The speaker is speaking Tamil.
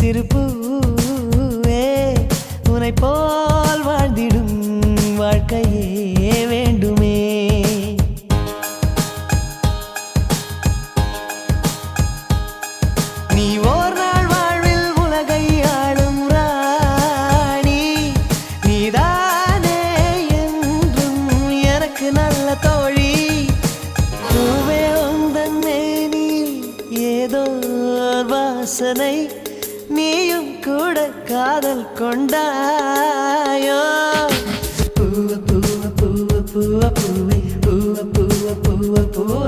சிறு பூவே உனை போல் வாழ்ந்திடும் வாழ்க்கையே வேண்டுமே. நீ ஓர் நாள் வாழ்வில் உலகை ஆளும் ராணி, நீதானே என்றும் எனக்கு நல்ல தோழி. பூவே உந்தன் மேனில் ஏதோ வாசனை, நீயும் கூட காதல் கொண்டாயோ. பூவ பூவ பூவ பூவ பூவே பூவ பூவ பூவ பூவ